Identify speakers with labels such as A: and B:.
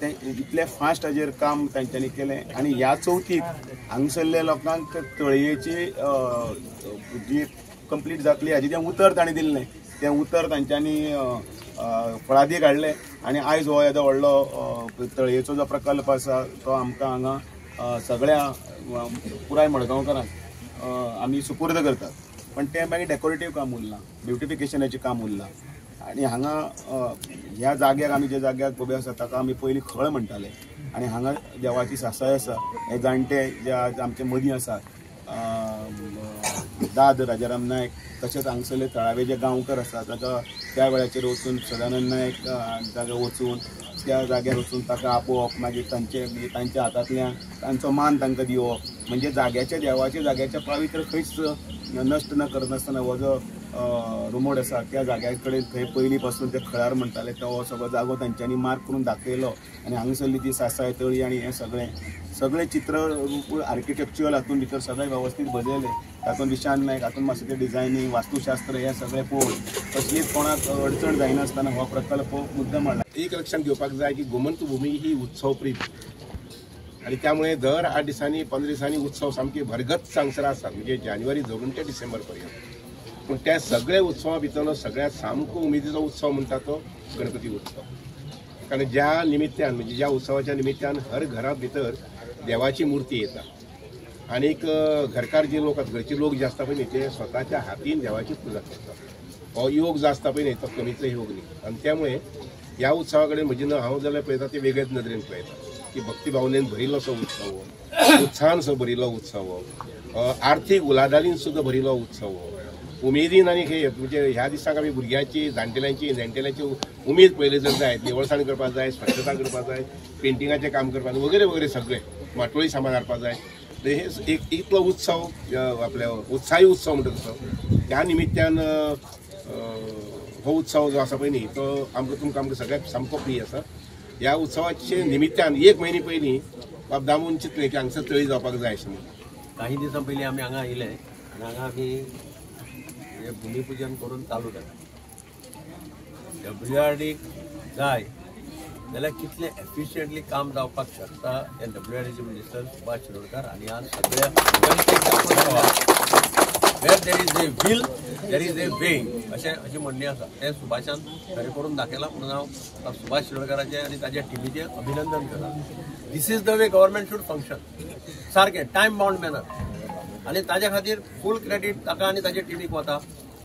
A: इतले फास्ट हाजेर काम तांच्यांनी केलें आनी ह्या चवथीक हांगसरल्या लोकांक तळयेची जी कंप्लीट जातली हाजी जें उतर ताणें दिल्लें तें उतर तांच्यांनी फळादी काडलें आनी आयज हो येदो व्हडलो तळयेचो जो प्रकल्प आसा तो आमकां हांगा सगळ्या पुराय मडगांवकारांक आमी सुपूर्द करतात. पण तें मागीर डेकोरेटीव काम उरलां, ब्युटिफिकेशनाचें काम उरलां आनी हांगा ह्या जाग्याक आमी ज्या जाग्याक उबे आसा ताका आमी पयलीं खळ म्हणटाले आनी हांगा देवाची सासाय आसा. हे जाणटे जे आज आमचे मदीं आसात दाद राजाराम नायक तशेंच हांगसरले थळावे जे गांवकर आसात ताका त्या वेळाचेर वचून सदानंद नायक जागा वचून त्या जाग्यार वचून ताका आपोवप मागीर तांच्या हातांतल्यान तांचो मान तांकां दिवप म्हणजे जाग्याच्या देवाच्या जाग्याच्या पावित्र खंयच नश्ट न करनासतना हो जो रुमोड आसा त्या जाग्या कडेन थंय पयलीं पासून ते खळार म्हणटाले तो हो सगळो जागो तांच्यांनी मार्क करून दाखयलो आनी हांगसरली ती सासाय तळी आनी हें सगळें चित्र आर्किटेक्चरल हातूंत भितर सगळें वेवस्थीत बजयलें. तातूंत विशान नायक हातूंत मातशें तें डिजायनींग वास्तुशास्त्र हें सगळें पळोवन कसलीच कोणाक अडचण जायनासतना हो प्रकल्प मुद्दम हाडला.
B: एक लक्षात घेवपाक जाय की गोमंत भूमी ही उत्सवप्रीत आणि त्यामुळे दर 8 दिसांनी 15 दिसांनी उत्सव सामके भरगत हांगसर आसात म्हणजे जानेवारी धरून ते डिसेंबर पर्यंत. पूण त्या सगळ्या उत्सवा भितर सगळ्यात सामको उमेदीचो उत्सव म्हणटा तो गणपती उत्सव. कारण ज्या निमित्तान म्हणजे ज्या उत्सवाच्या निमित्तान हर घरा भितर देवाची मूर्ती येता आनीक घरकार जे लोक आसात घरचे लोक जे आसता पळय ते स्वताच्या हातीन देवाची पुजा करतात. हो योग जो आसता पळय तो कमीचो योग न्ही आनी त्यामुळे ह्या उत्सवा कडेन म्हजें हांव जाल्यार पळयता ते वेगळेच नदरेन पळयता की भक्ती भावनेन भरिल्लो असो उत्सव उत्साहान असो भरिल्लो उत्सव आर्थीक उलाढालीन सुद्दां भरिल्लो उत्सव उमेदीन आनी हे म्हणजे ह्या दिसाक आमी भुरग्यांची जाणटेल्यांची उमेद पयली जर जाय निवळसाण करपाक जाय स्वच्छता करपाक जाय पेंटिंगाचें काम करपाक जाय वगैरे वगैरे सगळें माटोळी सामान हाडपाक जाय हे एक इतलो उत्सव आपल्या उत्साही उत्सव म्हणटा तसो ह्या निमित्तान हो उत्सव जो आसा पळय न्ही तो आमकां सगळ्याक सामको प्रिय आसा. ह्या उत्सवाचे निमित्तान 1 म्हयने पयलीं बाब दामून चिंतलें की हांगसर तळी जावपाक जाय अशें म्हणून.
C: काही दिसां पयलीं आमी हांगा आयले आनी हांगा आमी भुमिपूजन करून चालू केलें. WRDक जाय जाल्यार कितलें एफिशियंटली काम जावपाक शकता हे WRDचे मिनिस्टर सुभाष शिरोडकर आनी आज सगळ्या where there is a will there is a way अशी म्हणणी आसा तें सुभाषान खरें करून दाखयलां म्हणून हांव सुभाष शिरोडकराचें आनी ताच्या टिमीचें अभिनंदन करतां. This is the way government should function सारकें टायम बाउंड मॅनर आनी ताजे खातीर फूल क्रेडीट ताका आनी ताचे टिमीक वता.